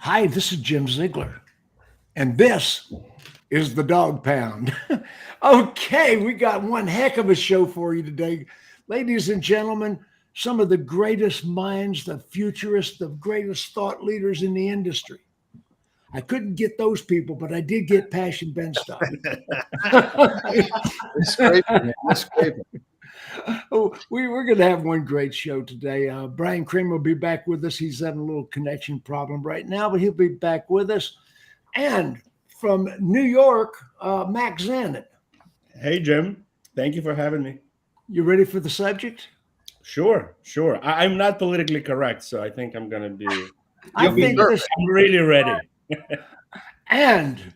Hi, this is Jim Ziegler, and this is the Dawg Pound. Okay, we got one heck of a show for you today. Ladies and gentlemen, some of the greatest minds, the futurists, the greatest thought leaders in the industry. I couldn't get those people, but I did get Pasch and Benstock. We're going to have one great show today. Brian Kramer will be back with us. He's having a little connection problem right now, but he'll be back with us. And from New York, Maxzanden. Hey, Jim. Thank you for having me. You ready for the subject? Sure. I'm not politically correct, so I think I'm going to be... I'm really ready. And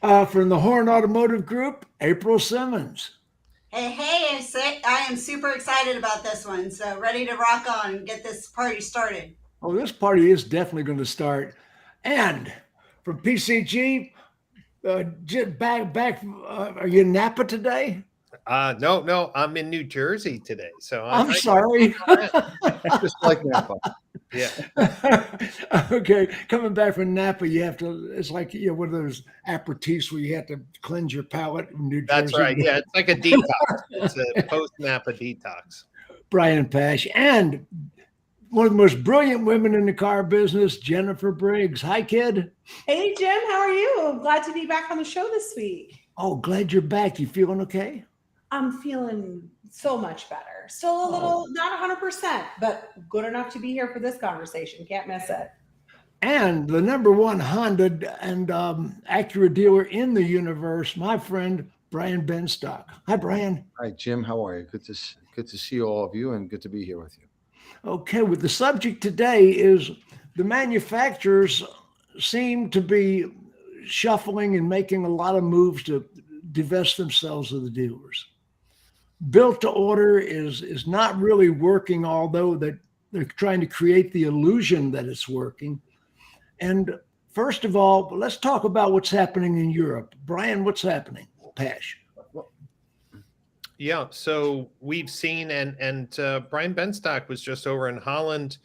from the Horn Automotive Group, April Simmons. Hey, I am super excited about this one. So ready to rock on and get this party started. Oh, this party is definitely going to start. And from PCG, back. Are you in Napa today? No, I'm in New Jersey today. So I'm sorry. Just like Napa. Yeah. Okay, coming back from Napa, you have to. It's like one of those aperitifs where you have to cleanse your palate. In New Jersey. That's right. Yeah, it's like a detox. It's a post-Napa detox. Brian Pasch and one of the most brilliant women in the car business, Jennifer Briggs. Hi, kid. Hey, Jim. How are you? Glad to be back on the show this week. Oh, glad you're back. You feeling okay? I'm feeling so much better. Still a little, not 100%, but good enough to be here for this conversation. Can't miss it. And the number one Honda and Acura dealer in the universe, my friend, Brian Benstock. Hi, Brian. Hi, Jim. How are you? Good to see all of you and good to be here with you. Okay, with the subject today is the manufacturers seem to be shuffling and making a lot of moves to divest themselves of the dealers. Built to order is not really working, although that they're trying to create the illusion that it's working. And first of all, let's talk about what's happening in Europe. Brian, what's happening? Pasch. Yeah, so we've seen, and Brian Benstock was just over in Holland.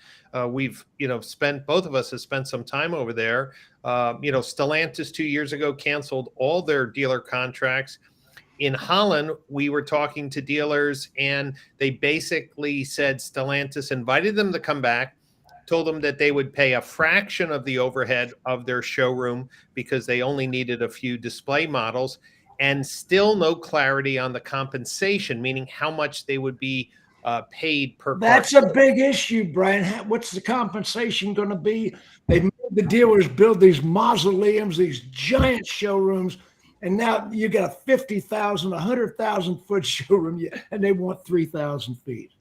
We've, both of us have spent some time over there. Stellantis 2 years ago canceled all their dealer contracts. In Holland, we were talking to dealers, and they basically said Stellantis invited them to come back, told them that they would pay a fraction of the overhead of their showroom because they only needed a few display models, and still no clarity on the compensation, meaning how much they would be paid per car. That's a big issue, Brian. What's the compensation going to be? They made the dealers build these mausoleums, these giant showrooms, and now you got a 50,000, 100,000 foot showroom, and they want 3,000 feet.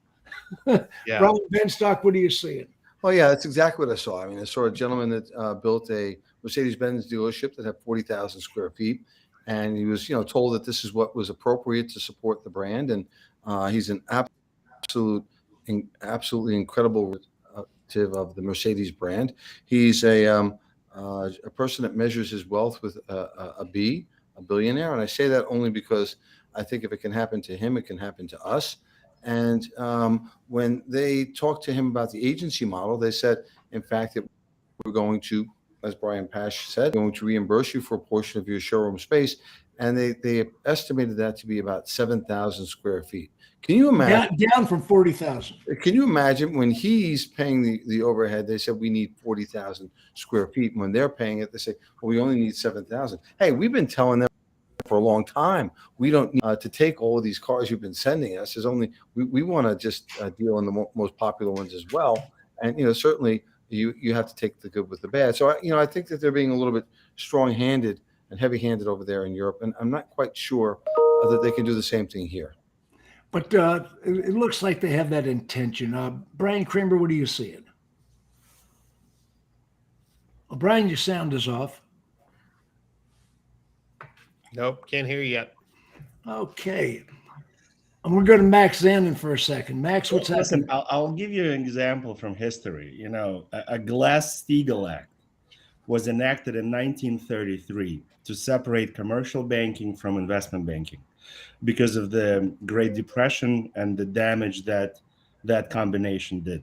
Yeah. Brian Benstock, what are you seeing? Well, yeah, that's exactly what I saw. I mean, I saw a gentleman that built a Mercedes-Benz dealership that had 40,000 square feet. And he was, told that this is what was appropriate to support the brand. And he's an absolutely incredible representative of the Mercedes brand. He's a person that measures his wealth with a billionaire. And I say that only because I think if it can happen to him, it can happen to us. And when they talked to him about the agency model, they said, in fact, that we're going to, as Brian Pasch said, going to reimburse you for a portion of your showroom space. And they estimated that to be about 7,000 square feet. Can you imagine? Down from 40,000. Can you imagine when he's paying the overhead, they said we need 40,000 square feet. When they're paying it, they say, well, we only need 7,000. Hey, we've been telling them for a long time, we don't need to take all of these cars you've been sending us. There's only, we want to just deal in the most popular ones as well. And, certainly, you have to take the good with the bad. So, I think that they're being a little bit strong-handed and heavy-handed over there in Europe. And I'm not quite sure that they can do the same thing here. But it looks like they have that intention. Brian Kramer, what are you seeing? Well, Brian, your sound is off. Nope, can't hear you yet. Okay. I'm going to go to Maxzanden for a second. Max, what's happening? I'll give you an example from history. A Glass-Steagall Act was enacted in 1933 to separate commercial banking from investment banking because of the Great Depression and the damage that combination did.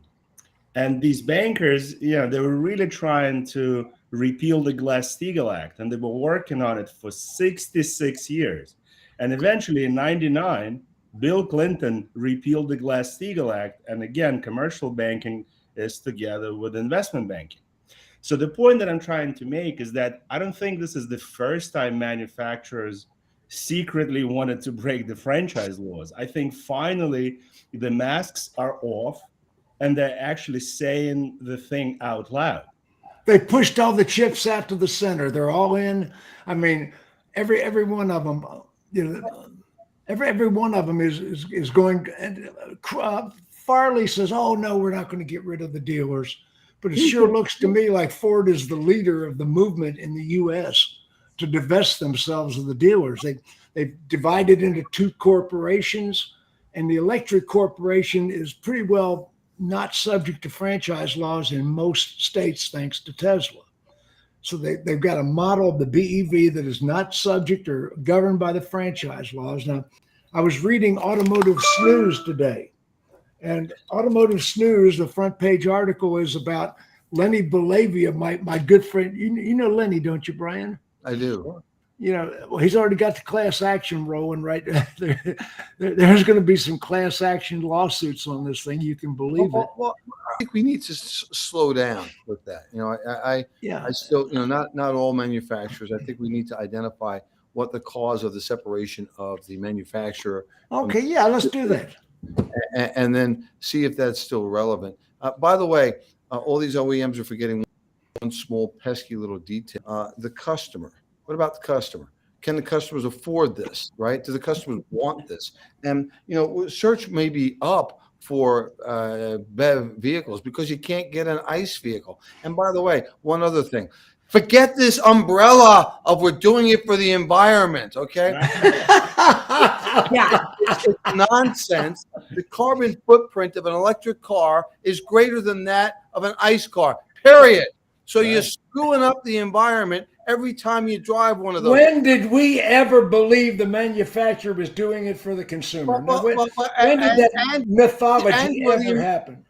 And these bankers, they were really trying to repeal the Glass-Steagall Act, and they were working on it for 66 years. And eventually in 99, Bill Clinton repealed the Glass-Steagall Act, and again, commercial banking is together with investment banking. So the point that I'm trying to make is that I don't think this is the first time manufacturers secretly wanted to break the franchise laws. I think finally the masks are off and they're actually saying the thing out loud. They pushed all the chips out to the center. They're all in. I mean, every one of them, you know, every one of them is going. And Farley says, "Oh no, we're not going to get rid of the dealers," but it sure looks to me like Ford is the leader of the movement in the U.S. to divest themselves of the dealers. They've divided into two corporations, and the electric corporation is pretty well not subject to franchise laws in most states, thanks to Tesla. So they've got a model of the BEV that is not subject or governed by the franchise laws. Now, I was reading Automotive Snooze today, and Automotive Snooze, the front page article is about Lenny Bolavia, my good friend. You know Lenny, don't you, Brian? I do. You know, well, he's already got the class action rolling right there. There's going to be some class action lawsuits on this thing. You can believe it. Well, I think we need to slow down with that. You know, I still, you know, not all manufacturers. I think we need to identify what the cause of the separation of the manufacturer. Okay, yeah, let's do that. And then see if that's still relevant. By the way, all these OEMs are forgetting one small pesky little detail. The customer. What about the customer? Can the customers afford this, right? Do the customers want this? And, you know, search may be up for BEV vehicles because you can't get an ICE vehicle. And by the way, one other thing, forget this umbrella of we're doing it for the environment, okay? Yeah. It's nonsense. The carbon footprint of an electric car is greater than that of an ICE car, period. So you're screwing up the environment every time you drive one of those. When did we ever believe the manufacturer was doing it for the consumer? When did that mythology ever happen?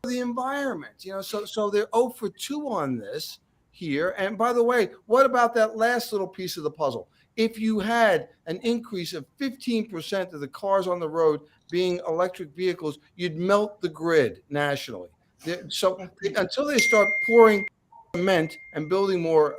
The environment, you know, so they're 0 for 2 on this here. And by the way, what about that last little piece of the puzzle? If you had an increase of 15% of the cars on the road being electric vehicles, you'd melt the grid nationally. So until they start pouring cement and building more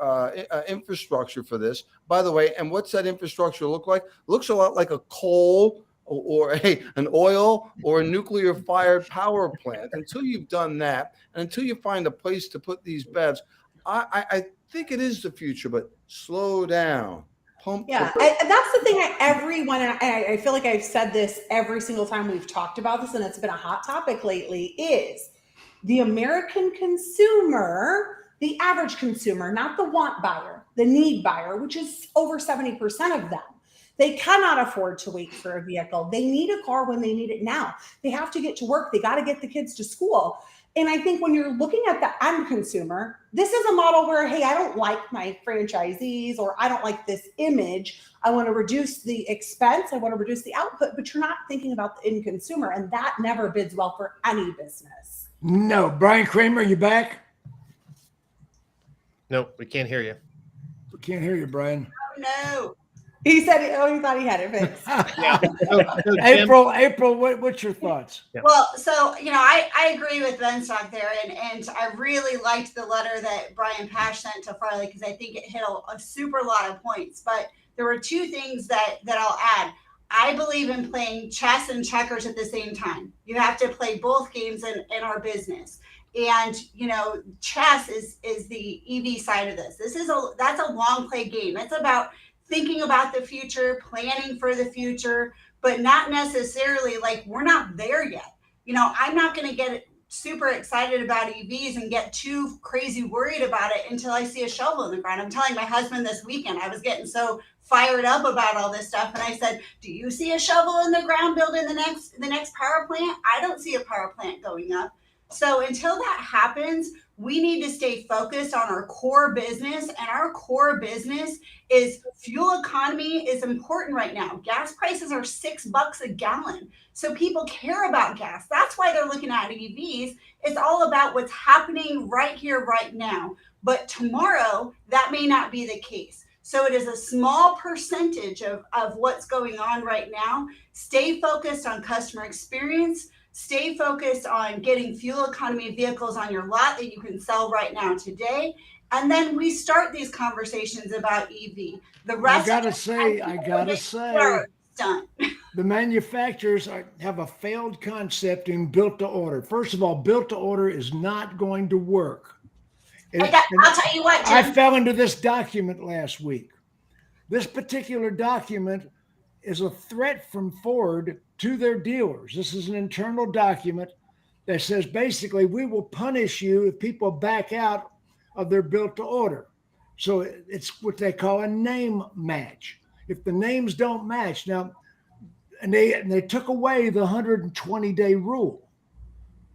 infrastructure for this, by the way, and what's that infrastructure look like? It looks a lot like a coal or an oil or a nuclear fired power plant. Until you've done that, and until you find a place to put these BEVs, I think it is the future, but slow down. Pump. Yeah, and that's the thing. Everyone, and I feel like I've said this every single time we've talked about this, and it's been a hot topic lately, is the American consumer, the average consumer, not the want buyer, the need buyer, which is over 70% of them. They cannot afford to wait for a vehicle. They need a car when they need it now. They have to get to work. They got to get the kids to school. And I think when you're looking at the end consumer, this is a model where, hey, I don't like my franchisees, or I don't like this image. I want to reduce the expense. I want to reduce the output, but you're not thinking about the end consumer. And that never bids well for any business. No. Brian Kramer, you back? No, we can't hear you. We can't hear you, Brian. Oh, no. He said, he thought he had it fixed. Yeah. So, April, what's your thoughts? Yeah. Well, so, you know, I agree with Benstock there. And I really liked the letter that Brian Pasch sent to Farley, because I think it hit a super lot of points. But there were two things that I'll add. I believe in playing chess and checkers at the same time. You have to play both games in our business. And, you know, chess is the EV side of this. That's a long play game. It's about thinking about the future, planning for the future, but not necessarily like we're not there yet. You know, I'm not going to get super excited about EVs and get too crazy worried about it until I see a shovel in the ground. I'm telling my husband this weekend, I was getting so fired up about all this stuff. And I said, do you see a shovel in the ground building the next power plant? I don't see a power plant going up. So until that happens, we need to stay focused on our core business, and our core business is fuel economy is important right now. Gas prices are $6 a gallon. So people care about gas. That's why they're looking at EVs. It's all about what's happening right here, right now. but tomorrow that may not be the case. So it is a small percentage of what's going on right now. Stay focused on customer experience. Stay focused on getting fuel economy vehicles on your lot that you can sell right now today. And then we start these conversations about EV. The rest I gotta say, done. the manufacturers have a failed concept in built to order. First of all, built to order is not going to work. I'll tell you what, Jim. I fell into this document last week. This particular document is a threat from Ford to their dealers. This is an internal document that says basically we will punish you if people back out of their built to order. So it's what they call a name match. If the names don't match now, and they took away the 120-day rule.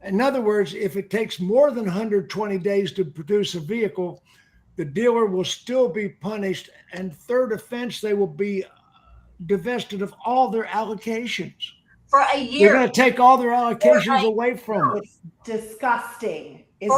In other words, if it takes more than 120 days to produce a vehicle, the dealer will still be punished. And third offense, they will be divested of all their allocations. For a year. They're going to take all their allocations away from them. It's disgusting. And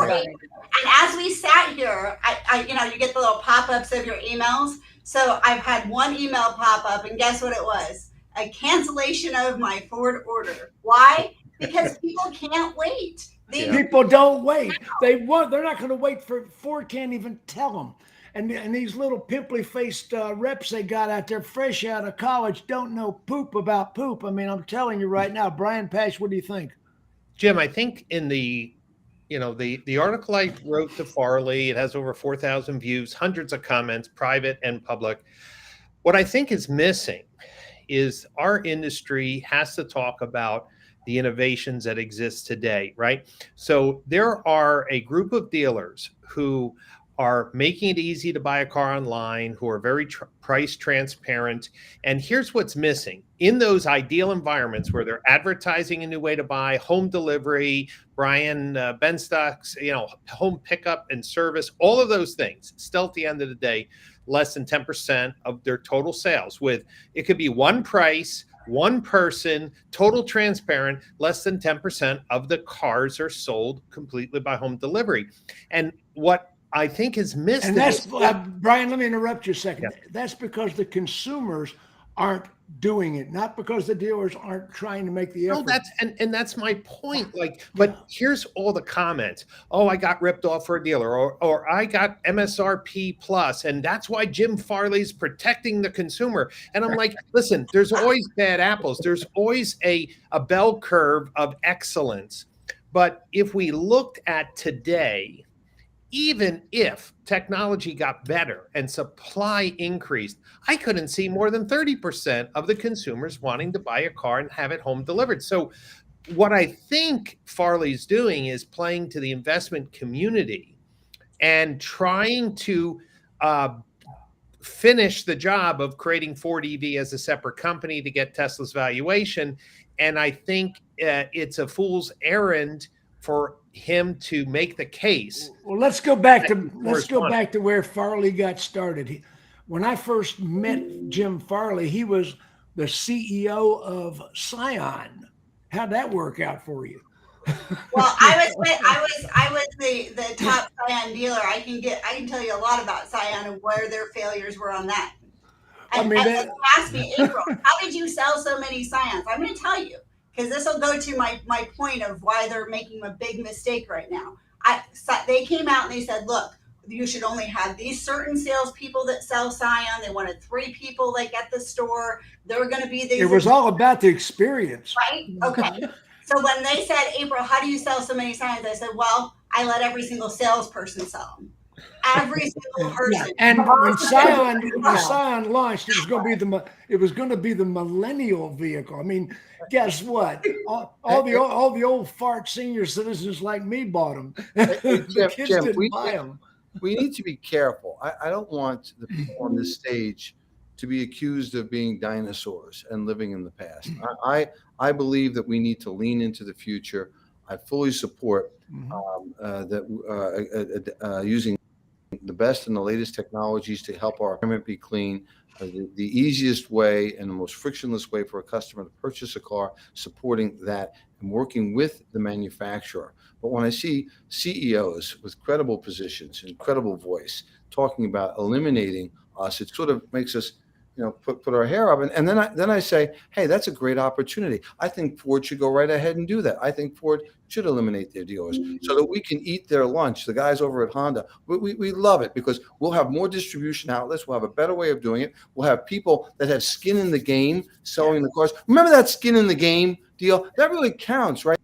as we sat here, I you get the little pop-ups of your emails. So I've had one email pop up, and guess what it was? A cancellation of my Ford order. Why? Because people can't wait. People don't wait. They're not going to wait for Ford. Can't even tell them. And these little pimply-faced reps they got out there, fresh out of college, don't know poop about poop. I mean, I'm telling you right now, Brian Pasch, what do you think? Jim, I think in the article I wrote to Farley, it has over 4,000 views, hundreds of comments, private and public. What I think is missing is our industry has to talk about the innovations that exist today, right? So there are a group of dealers who are making it easy to buy a car online, who are very price transparent. And here's what's missing. In those ideal environments where they're advertising a new way to buy, home delivery, Brian Benstock's, home pickup and service, all of those things, still at the end of the day, less than 10% of their total sales. With it could be one price, one person, total transparent, less than 10% of the cars are sold completely by home delivery. And what I think is missed. And that's, Brian, let me interrupt you a second. Yeah. That's because the consumers aren't doing it, not because the dealers aren't trying to make the effort. No, that's my point. But here's all the comments. Oh, I got ripped off for a dealer, or I got MSRP plus, and that's why Jim Farley's protecting the consumer. And I'm like, listen, there's always bad apples. There's always a bell curve of excellence. But if we looked at today, even if technology got better and supply increased, I couldn't see more than 30% of the consumers wanting to buy a car and have it home delivered. So what I think Farley's doing is playing to the investment community and trying to finish the job of creating Ford EV as a separate company to get Tesla's valuation. And I think it's a fool's errand for him to make the case. Well, let's go back to where Farley got started. When I first met Jim Farley, he was the CEO of Scion. How'd that work out for you? Well, I was the top Scion dealer. I can tell you a lot about Scion and where their failures were on that. And ask me, April, how did you sell so many Scions? I'm going to tell you, because this will go to my point of why they're making a big mistake right now. They came out and they said, look, you should only have these certain salespeople that sell Scion. They wanted 3 people like at the store. They're going to be these. It was all about the experience. Right? Okay. So when they said, April, how do you sell so many Scions? I said, well, I let every single salesperson sell them. Every single person. Yeah. And when Scion launched, it was going to be the millennial vehicle. I mean, guess what? All the old fart senior citizens like me bought them. The kids didn't buy them. We need to be careful. I don't want the people on this stage to be accused of being dinosaurs and living in the past. I believe that we need to lean into the future. I fully support using the best and the latest technologies to help our environment be clean. The easiest way and the most frictionless way for a customer to purchase a car, supporting that and working with the manufacturer. But when I see CEOs with credible positions and credible voice talking about eliminating us, it sort of makes us, put our hair up. And then I say, hey, that's a great opportunity. I think Ford should go right ahead and do that. I think Ford should eliminate their dealers so that we can eat their lunch. The guys over at Honda, we love it because we'll have more distribution outlets. We'll have a better way of doing it. We'll have people that have skin in the game selling the cars. Remember that skin in the game deal? That really counts, right?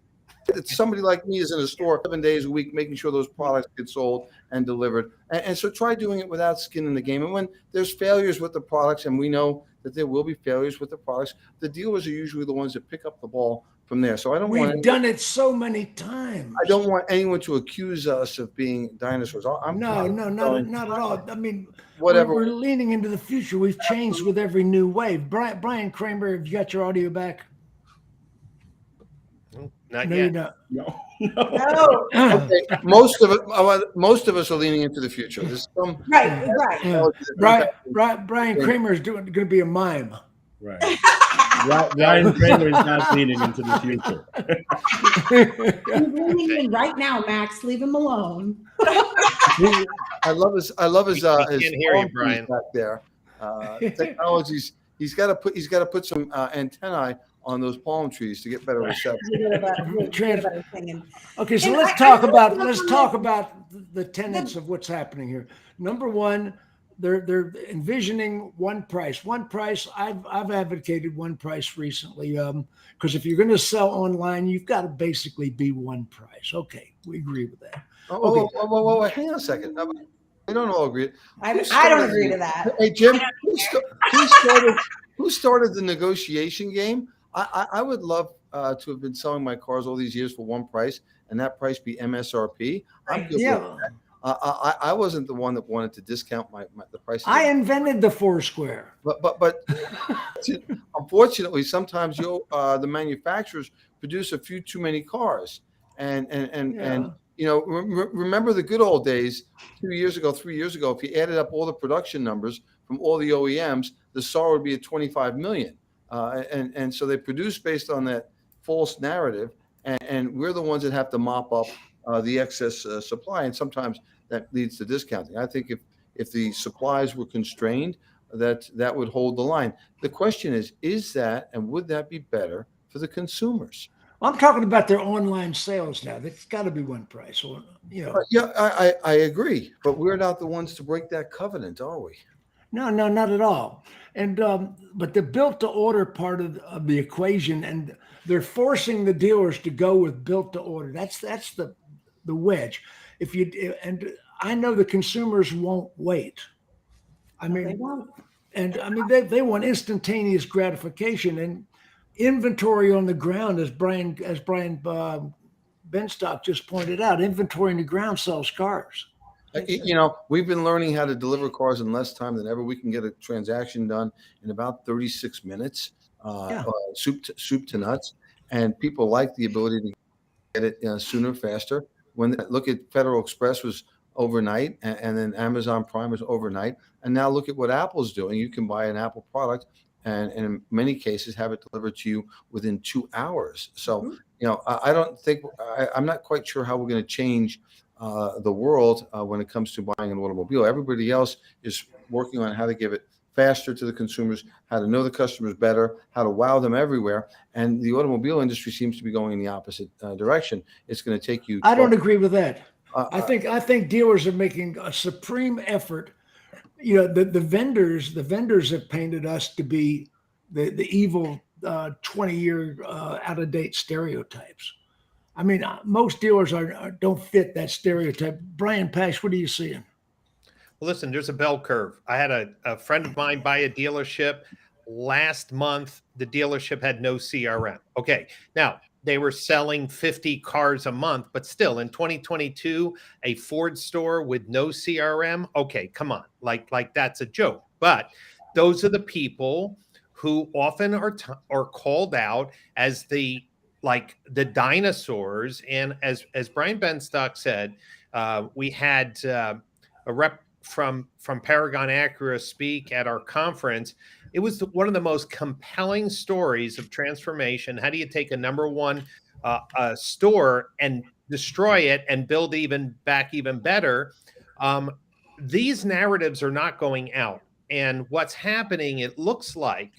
It's somebody like me is in a store 7 days a week, making sure those products get sold and delivered. And so try doing it without skin in the game. And when there's failures with the products, and we know that there will be failures with the products, the dealers are usually the ones that pick up the ball from there. So We've done it so many times. I don't want anyone to accuse us of being dinosaurs. No, not at all. I mean, whatever. We're leaning into the future. We've changed with every new wave. Brian Kramer, have you got your audio back? Not No, yet. you're not. No. Okay. Most of us are leaning into the future. There's some Right. Brian Kramer is going to be a mime. Right. Brian Kramer is not leaning into the future. He's leaning in right now, Max. Leave him alone. I love his We can't hear you, palm Brian. trees back there. Technologies. He's got to put some antennae on those palm trees to get better reception. Okay, so let's talk about the tenets of what's happening here. Number one, they're envisioning one price. One price. I've advocated one price recently because if you're going to sell online, you've got to basically be one price. Okay, we agree with that. Oh, hang on a second. We don't all agree. I don't agree to that. Hey, Jim, who started the negotiation game? I would love to have been selling my cars all these years for one price, and that price be MSRP. I'm good with that. I wasn't the one that wanted to discount the price. I invented the Foursquare. But unfortunately, sometimes the manufacturers produce a few too many cars, and remember the good old days 2 years ago, 3 years ago. If you added up all the production numbers from all the OEMs, the SAR would be at 25 million. And so they produce based on that false narrative, and we're the ones that have to mop up the excess supply, and sometimes that leads to discounting. I think if the supplies were constrained, that would hold the line. The question is that, and would that be better for the consumers? I'm talking about their online sales now. That's got to be one price, or Yeah, I agree, but we're not the ones to break that covenant, are we? No, not at all. And but the built to order part of the equation, and they're forcing the dealers to go with built to order. That's the wedge. And I know the consumers won't wait. I mean, They won't. and I mean they want instantaneous gratification and inventory on the ground, as Brian Benstock just pointed out. Inventory on the ground sells cars. We've been learning how to deliver cars in less time than ever. We can get a transaction done in about 36 minutes, soup to nuts. And people like the ability to get it sooner, faster. Look at Federal Express was overnight, and then Amazon Prime was overnight. And now look at what Apple's doing. You can buy an Apple product and in many cases have it delivered to you within 2 hours. So, I don't think, I'm not quite sure how we're going to change the world when it comes to buying an automobile. Everybody else is working on how to give it faster to the consumers, how to know the customers better, how to wow them everywhere. And the automobile industry seems to be going in the opposite direction. It's going to take you. I don't agree with that. I think dealers are making a supreme effort. The vendors have painted us to be the evil 20-year out of date stereotypes. I mean, most dealers don't fit that stereotype. Brian Pasch, what are you seeing? Well, listen, there's a bell curve. I had a friend of mine buy a dealership last month. The dealership had no CRM. Okay, now they were selling 50 cars a month, but still in 2022, a Ford store with no CRM. Okay, come on, like that's a joke. But those are the people who often are called out as the dinosaurs. And as Brian Benstock said, we had a rep from Paragon Acura speak at our conference, it was one of the most compelling stories of transformation. How do you take a number one store and destroy it and build even better? These narratives are not going out. And what's happening, it looks like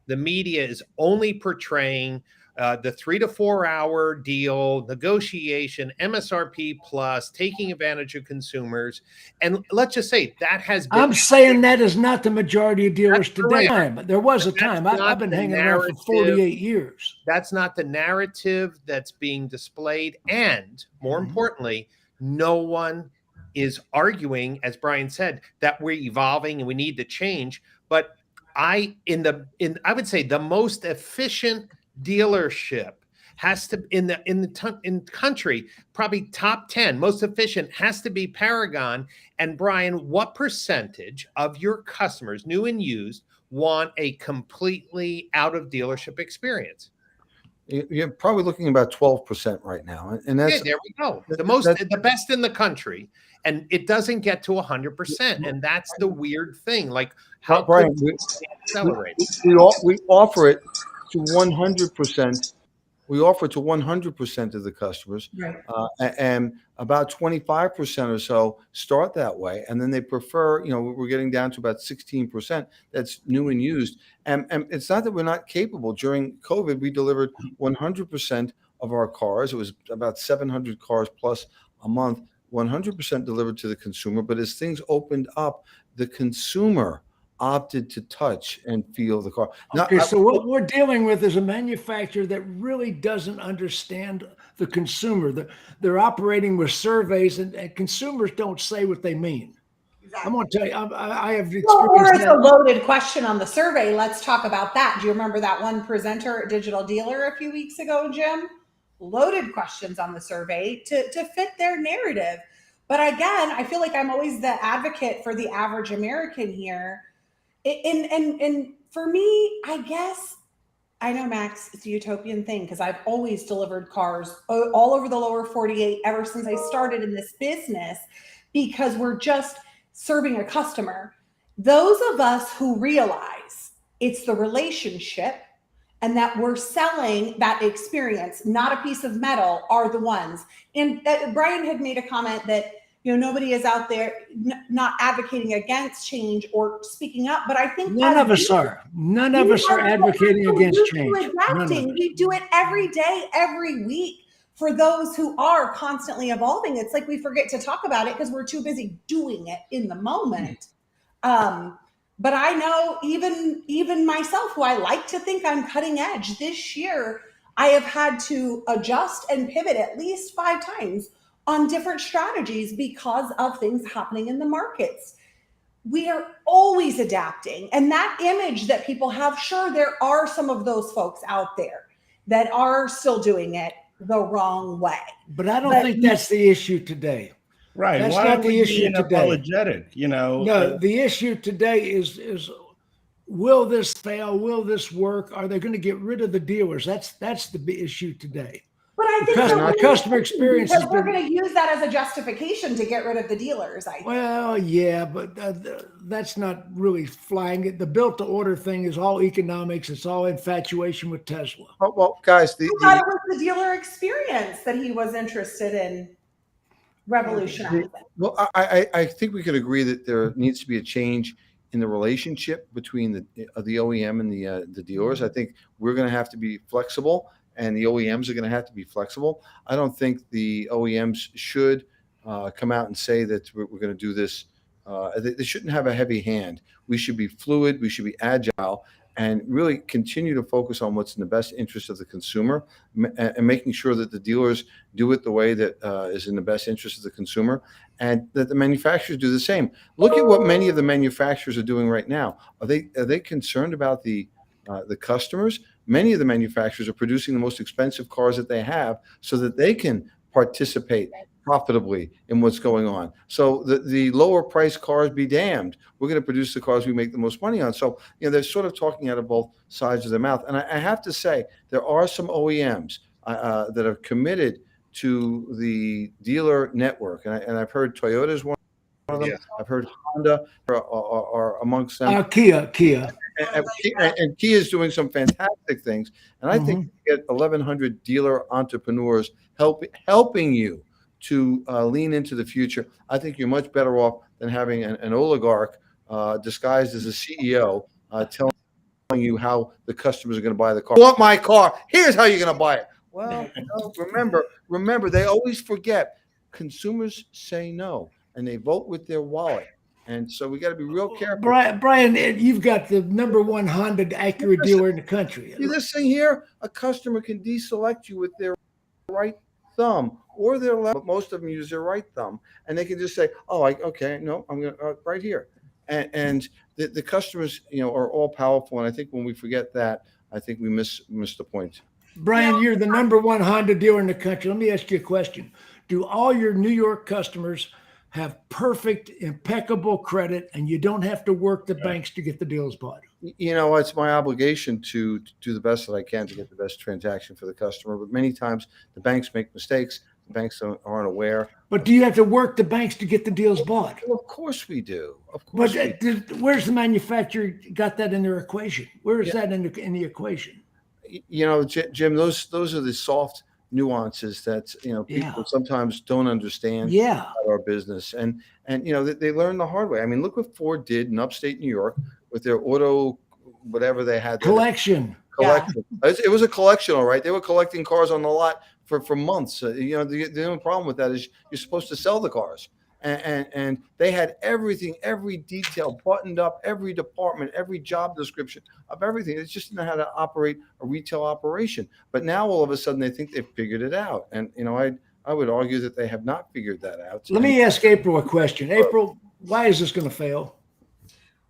the media is only portraying the 3 to 4 hour deal, negotiation, MSRP plus, taking advantage of consumers. And let's just say that has been. I'm saying that is not the majority of dealers today. correct. But there was a That's time. not I've been the hanging around narrative. for 48 years. That's not the narrative that's being displayed. And more importantly, no one is arguing, as Brian said, that we're evolving and we need to change. But I would say the most efficient dealership has to in the country, probably top 10 most efficient has to be Paragon. And Brian, what percentage of your customers, new and used, want a completely out of dealership experience? You're probably looking about 12% right now, and that's there we go. The best in the country, and it doesn't get to 100%, and that's the weird thing. Like, how Brian, accelerate? we offer it to 100%. We offer it to 100% of the customers, Right. And about 25% or so start that way, and then they prefer. We're getting down to about 16%. That's new and used, and it's not that we're not capable. During COVID, we delivered 100% of our cars. It was about 700 cars plus a month, 100% delivered to the consumer. But as things opened up, the consumer opted to touch and feel the car. Okay, so what we're dealing with is a manufacturer that really doesn't understand the consumer. They're operating with surveys, and consumers don't say what they mean. Exactly. I'm going to tell you, I have Well, or experienced it's a that. loaded question on the survey. Let's talk about that. Do you remember that one presenter at Digital Dealer a few weeks ago, Jim? Loaded questions on the survey to fit their narrative. But again, I feel like I'm always the advocate for the average American here. And for me, I guess, I know, Max, it's a utopian thing because I've always delivered cars all over the lower 48 ever since I started in this business, because we're just serving a customer. Those of us who realize it's the relationship and that we're selling that experience, not a piece of metal, are the ones. And Brian had made a comment that nobody is out there not advocating against change or speaking up. But I think None of us are advocating against change. We do it every day, every week. For those who are constantly evolving, it's like we forget to talk about it because we're too busy doing it in the moment. But I know even myself, who I like to think I'm cutting edge, this year I have had to adjust and pivot at least 5 times on different strategies because of things happening in the markets. We are always adapting. And that image that people have, sure, there are some of those folks out there that are still doing it the wrong way. But I don't think that's the issue today. Right. That's Why not are the we issue being today. apologetic? No, the issue today is will this fail? Will this work? Are they going to get rid of the dealers? That's the issue today. But I think the customer experience has we're been. going to use that as a justification to get rid of the dealers. I think. Well, yeah, but that's not really flying it. The built-to-order thing is all economics. It's all infatuation with Tesla. Well, guys, I thought it was the dealer experience that he was interested in revolutionizing. Well, I think we could agree that there needs to be a change in the relationship between the OEM and the dealers. I think we're going to have to be flexible, and the OEMs are going to have to be flexible. I don't think the OEMs should come out and say that we're going to do this. They shouldn't have a heavy hand. We should be fluid. We should be agile, and really continue to focus on what's in the best interest of the consumer, and making sure that the dealers do it the way that is in the best interest of the consumer, and that the manufacturers do the same. Look at what many of the manufacturers are doing right now. Are they concerned about the customers? Many of the manufacturers are producing the most expensive cars that they have so that they can participate profitably in what's going on. So the lower price cars be damned. We're going to produce the cars we make the most money on. So, they're sort of talking out of both sides of their mouth. And I have to say, there are some OEMs that are committed to the dealer network. And I've heard Toyota's one of them. Yeah. I've heard Honda are amongst them. Kia. And Kia is doing some fantastic things. And I think you get 1,100 dealer entrepreneurs helping you to lean into the future. I think you're much better off than having an oligarch disguised as a CEO telling you how the customers are going to buy the car. Want my car? Here's how you're going to buy it. Well, remember, they always forget. Consumers say no, and they vote with their wallet. And so we got to be real careful. Brian, you've got the #1 Honda Acura dealer in the country. See this thing here? A customer can deselect you with their right thumb or their left. But most of them use their right thumb, and they can just say, "Oh, okay, no, I'm going to right here." And the customers, are all powerful. And I think when we forget that, I think we miss the point. Brian, you're the #1 Honda dealer in the country. Let me ask you a question. Do all your New York customers have perfect, impeccable credit, and you don't have to work the banks to get the deals bought? It's my obligation to do the best that I can to get the best transaction for the customer. But many times the banks make mistakes. The banks aren't aware. But do you have to work the banks to get the deals bought? Well, of course we do. Of course. But where's the manufacturer got that in their equation? Where is that in the equation? Jim, those are the soft nuances that people sometimes don't understand about our business, and they learn the hard way. I mean, look what Ford did in upstate New York with their auto, whatever they had there. Collection. It was a collection, all right. They were collecting cars on the lot for months. The only problem with that is you're supposed to sell the cars, and they had everything, every detail buttoned up, every department, every job description of everything. They just didn't know how to operate a retail operation. But now all of a sudden they think they've figured it out, and I would argue that they have not figured that out. Let me ask April a question. April, why is this going to fail?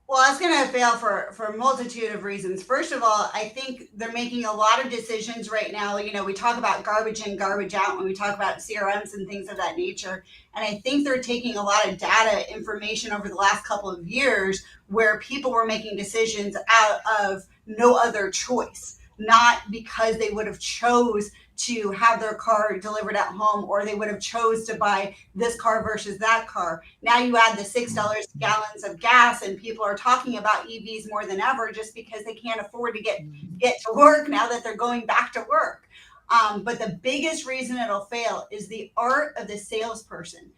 Well, it's going to fail for a multitude of reasons. First of all, I think they're making a lot of decisions right now. We talk about garbage in, garbage out when we talk about CRMs and things of that nature. And I think they're taking a lot of data information over the last couple of years where people were making decisions out of no other choice, not because they would have chose to have their car delivered at home, or they would have chose to buy this car versus that car. Now you add the $6 gallons of gas, and people are talking about EVs more than ever just because they can't afford to get to work now that they're going back to work. But the biggest reason it'll fail is the art of the salesperson.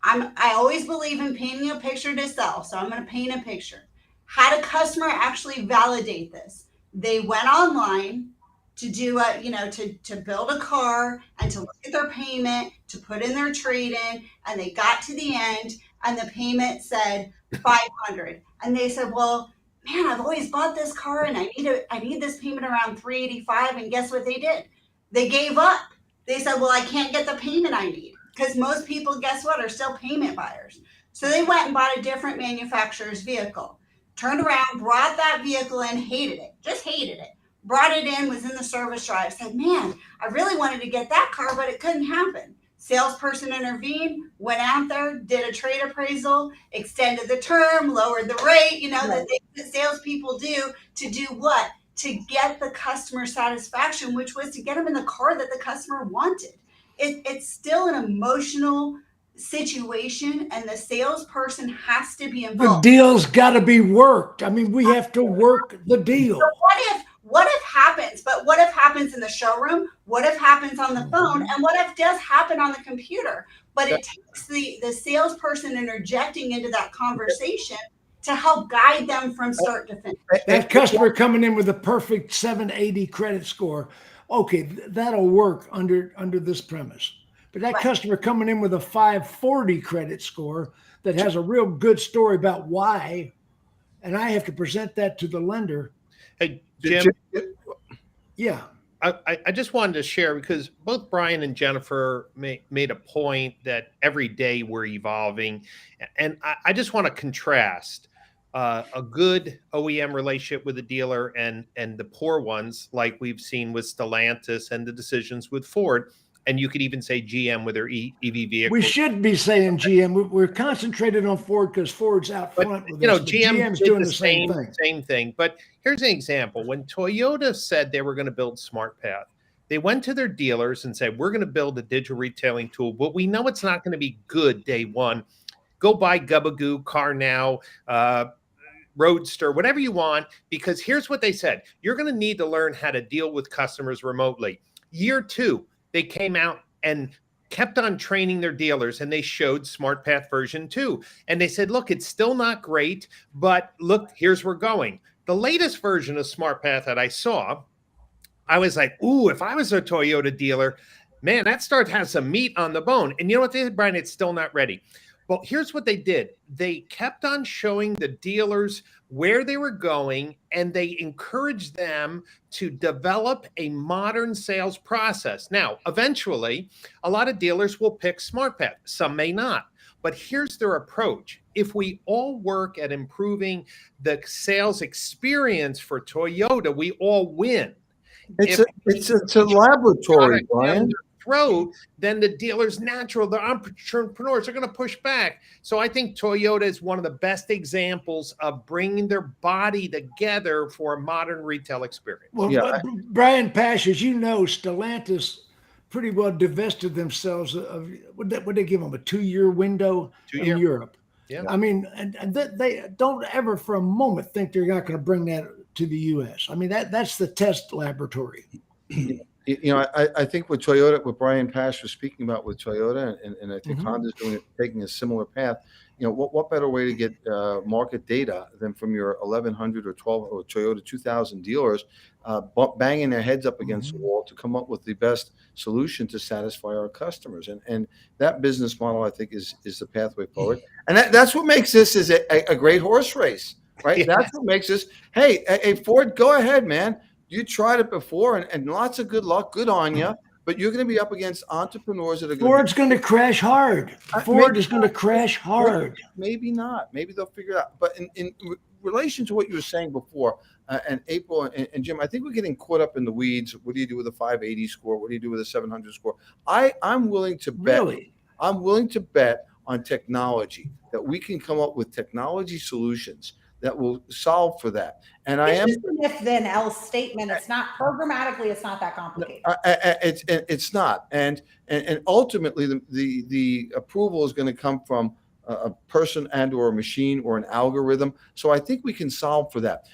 I always believe in painting a picture to sell, so I'm going to paint a picture. How did a customer actually validate this? They went online to do to build a car and to look at their payment, to put in their trade-in, and they got to the end and the payment said $500. And they said, well, man, I've always bought this car and I need this payment around $385. And guess what they did? They gave up. They said, well, I can't get the payment I need, because most people, guess what, are still payment buyers. So they went and bought a different manufacturer's vehicle, turned around, brought that vehicle in, hated it, just hated it. Brought it in, was in the service drive, said, man, I really wanted to get that car, but it couldn't happen. Salesperson intervened, went out there, did a trade appraisal, extended the term, lowered the rate, the things that salespeople do to do what? To get the customer satisfaction, which was to get them in the car that the customer wanted. It's still an emotional situation, and the salesperson has to be involved. The deal's got to be worked. I mean, we have to work the deal. So what if happens in the showroom? What if happens on the phone? And what if does happen on the computer? But it takes the salesperson interjecting into that conversation to help guide them from start to finish. That customer coming in with a perfect 780 credit score, okay, that'll work under this premise. But that customer coming in with a 540 credit score that has a real good story about why, and I have to present that to the lender. Hey, Jim. Yeah. I just wanted to share, because both Brian and Jennifer made a point that every day we're evolving. And I just want to contrast a good OEM relationship with a dealer and the poor ones, like we've seen with Stellantis and the decisions with Ford. And you could even say GM with their EV vehicles. We should be saying GM. We're concentrated on Ford because Ford's out front with us. GM's doing the same thing. But here's an example. When Toyota said they were going to build SmartPath, they went to their dealers and said, we're going to build a digital retailing tool, but we know it's not going to be good day one. go buy Gubagoo, Car Now, Roadster, whatever you want, because here's what they said. You're going to need to learn how to deal with customers remotely. Year 2, they came out and kept on training their dealers, and they showed SmartPath version 2. And they said, look, it's still not great, but look, here's where we're going. The latest version of SmartPath that I saw, I was like, ooh, if I was a Toyota dealer, man, that has some meat on the bone. And you know what they did, Brian? It's still not ready. Well, here's what they did. They kept on showing the dealers where they were going, and they encouraged them to develop a modern sales process. Now, eventually, a lot of dealers will pick SmartPath. Some may not. But here's their approach. If we all work at improving the sales experience for Toyota, we all win. It's a laboratory, Brian. Throat, then the dealers the entrepreneurs are going to push back. So I think Toyota is one of the best examples of bringing their body together for a modern retail experience. Well, yeah. Brian Pasch, as you know, Stellantis pretty well divested themselves of, would they give them a 2-year window in Europe? Yeah. I mean, and they don't ever for a moment think they're not going to bring that to the U.S. I mean, that's the test laboratory. You know, I think with Toyota, what Brian Pasch was speaking about with Toyota, and I think Honda's taking a similar path. You know, what better way to get market data than from your 1,100 or 12 or Toyota 2,000 dealers banging their heads up against the wall to come up with the best solution to satisfy our customers. And that business model, I think, is the pathway forward. And that's what makes this is a great horse race, right? Yeah. That's what makes this. Hey, Ford, go ahead, man. You tried it before, and lots of good luck. Good on you. But you're going to be up against entrepreneurs that are Ford's going to crash hard. Ford is going to crash hard. Maybe not. Maybe they'll figure it out. But in relation to what you were saying before, and April and Jim, I think we're getting caught up in the weeds. What do you do with a 580 score? What do you do with a 700 score? I'm willing to bet. Really? I'm willing to bet on technology that we can come up with technology solutions that will solve for that. And I am an if then else statement. It's not programmatically. It's not that complicated. It's not. And ultimately the approval is going to come from a person and or a machine or an algorithm. So I think we can solve for that.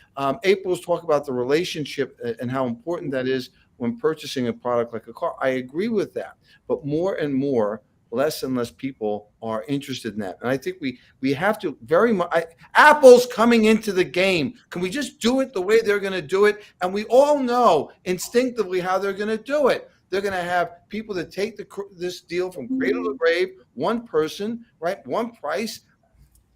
April's talk about the relationship and how important that is when purchasing a product like a car. I agree with that. But more and more, less and less people are interested in that. And I think we have to very much, Apple's coming into the game. Can we just do it the way they're going to do it? And we all know instinctively how they're going to do it. They're going to have people that take this deal from cradle to grave, one person, right? One price.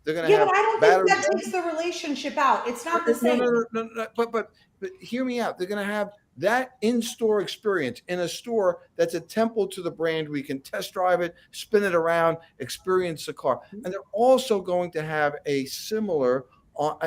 They're going to have but I don't think that takes the relationship out. It's not the same. No. But hear me out. They're going to have that in-store experience in a store that's a temple to the brand. We can test drive it, spin it around, experience the car. And they're also going to have a similar,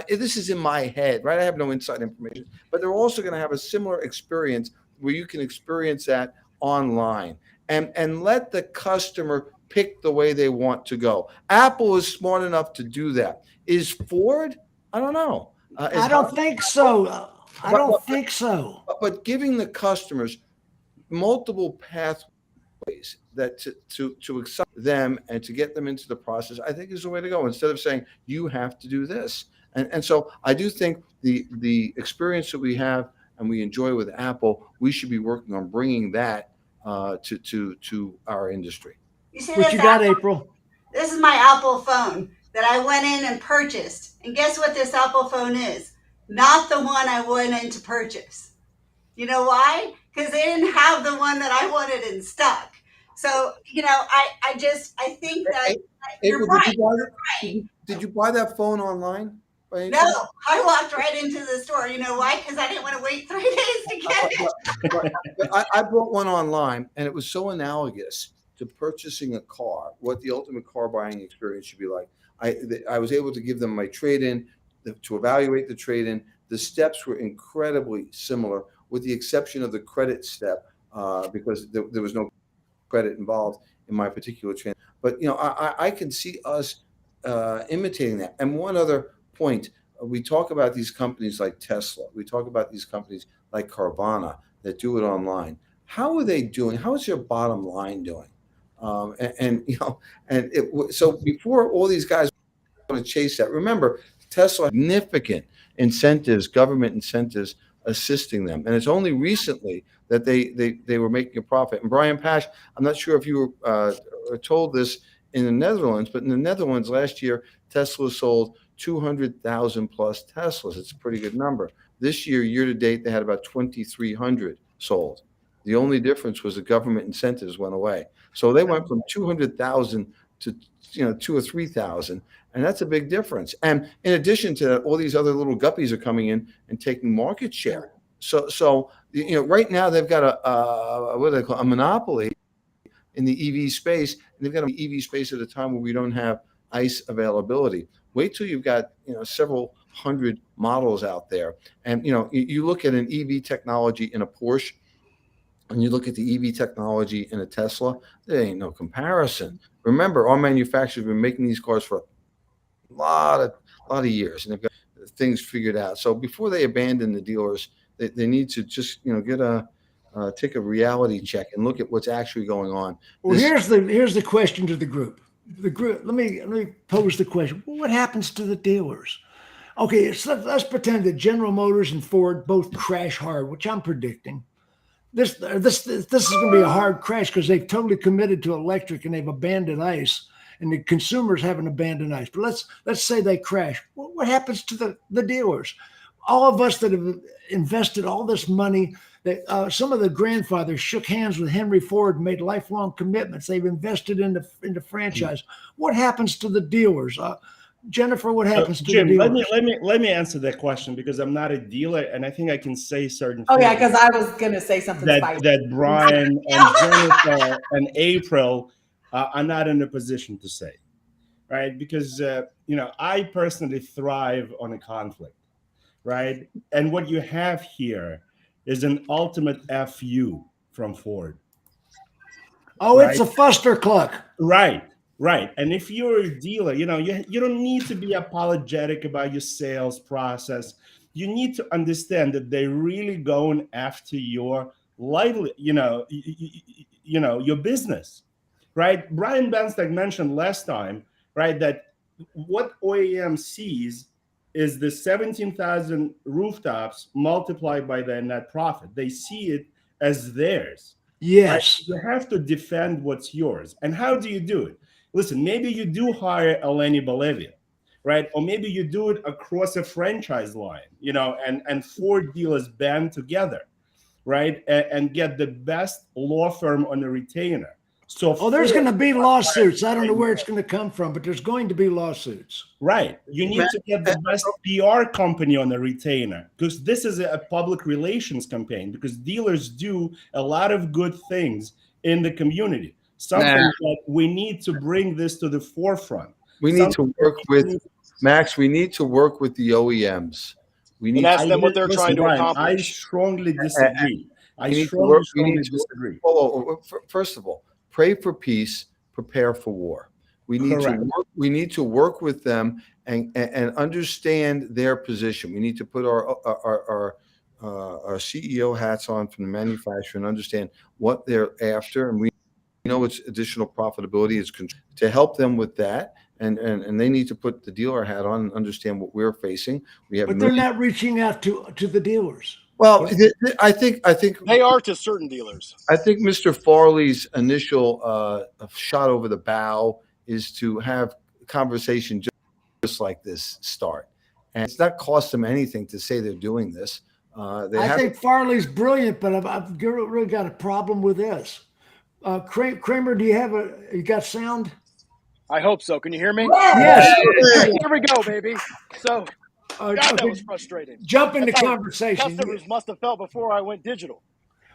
this is in my head, right? I have no inside information, but they're also going to have a similar experience where you can experience that online and let the customer pick the way they want to go. Apple is smart enough to do that. Is Ford? I don't know. I don't think so. I don't think so. But giving the customers multiple pathways that to excite them and to get them into the process, I think is the way to go. Instead of saying you have to do this, and so I do think the experience that we have and we enjoy with Apple, we should be working on bringing that to our industry. You see what you got, April? This is my Apple phone that I went in and purchased, and guess what this Apple phone is? Not the one I went in to purchase. You know why? Because they didn't have the one that I wanted in stock. So, you know, I think that you're right. Did you buy that phone online? No, I walked right into the store. You know why? Because I didn't want to wait 3 days to get it. I bought one online, and it was so analogous to purchasing a car, what the ultimate car buying experience should be like. I was able to give them my trade-in, to evaluate the trade-in. The steps were incredibly similar, with the exception of the credit step, because there was no credit involved in my particular trade. But you know, I can see us imitating that. And one other point, we talk about these companies like Tesla. We talk about these companies like Carvana that do it online. How are they doing? How is their bottom line doing? So before all these guys want to chase that, remember Tesla had significant incentives, government incentives assisting them, and it's only recently that they were making a profit. And Brian Pasch, I'm not sure if you were told this in the Netherlands, but in the Netherlands last year, Tesla sold 200,000 plus Teslas. It's a pretty good number. This year to date, they had about 2,300 sold. The only difference was the government incentives went away. So they went from 200,000 to 2,000 or 3,000, and that's a big difference. And in addition to that, all these other little guppies are coming in and taking market share. So right now they've got a monopoly in the EV space, and they've got an EV space at a time where we don't have ICE availability. Wait till you've got several hundred models out there, and you look at an EV technology in a Porsche, and you look at the EV technology in a Tesla, there ain't no comparison. Remember, our manufacturers have been making these cars for a lot of years, and they've got things figured out. So before they abandon the dealers, they need to just take a reality check and look at what's actually going on. Well, here's the question to the group. Let me pose the question. Well, what happens to the dealers? Okay, so let's pretend that General Motors and Ford both crash hard, which I'm predicting. This is going to be a hard crash because they've totally committed to electric and they've abandoned ICE, and the consumers haven't abandoned ICE. But let's say they crash. What happens to the dealers? All of us that have invested all this money, some of the grandfathers shook hands with Henry Ford and made lifelong commitments. They've invested in the franchise. What happens to the dealers? Jennifer, what happens to Jim, the dealers? let me answer that question because I'm not a dealer and I think I can say certain Oh things. yeah, because I was gonna say something spicy. that Brian and Jennifer and April are not in a position to say, right? Because I personally thrive on a conflict, right? And what you have here is an ultimate FU from Ford. Oh, right? It's a fustercluck. Right. And if you're a dealer, you don't need to be apologetic about your sales process. You need to understand that they're really going after your lively, your business, right? Brian Benstock mentioned last time, right, that what OEM sees is the 17,000 rooftops multiplied by their net profit. They see it as theirs. Yes. Right? You have to defend what's yours. And how do you do it? Listen, maybe you do hire Eleni Bolivia, right? Or maybe you do it across a franchise line, and 4 dealers band together, right? And get the best law firm on a retainer. So there's going to be lawsuits. I don't know where it's going to come from, but there's going to be lawsuits. Right. You need to get the best PR company on the retainer because this is a public relations campaign because dealers do a lot of good things in the community. Something that we need to bring this to the forefront. We need to work with Max. We need to work with the OEMs. We need to ask them what they're trying to accomplish. I strongly disagree. Disagree. First of all, pray for peace, prepare for war. We need to work with them and understand their position. We need to put our CEO hats on from the manufacturer and understand what they're after, and we know it's additional profitability is to help them with that, and they need to put the dealer hat on and understand what we're facing. But they're not reaching out to the dealers. Well, I think they are to certain dealers. I think Mr. Farley's initial shot over the bow is to have a conversation just like this start, and it's not cost them anything to say they're doing this. I think Farley's brilliant, but I've really got a problem with this. Kramer, you got sound? I hope so. Can you hear me? Yes. Here we go, baby. So, that was frustrating. Jump into conversation. Customers must have felt before I went digital.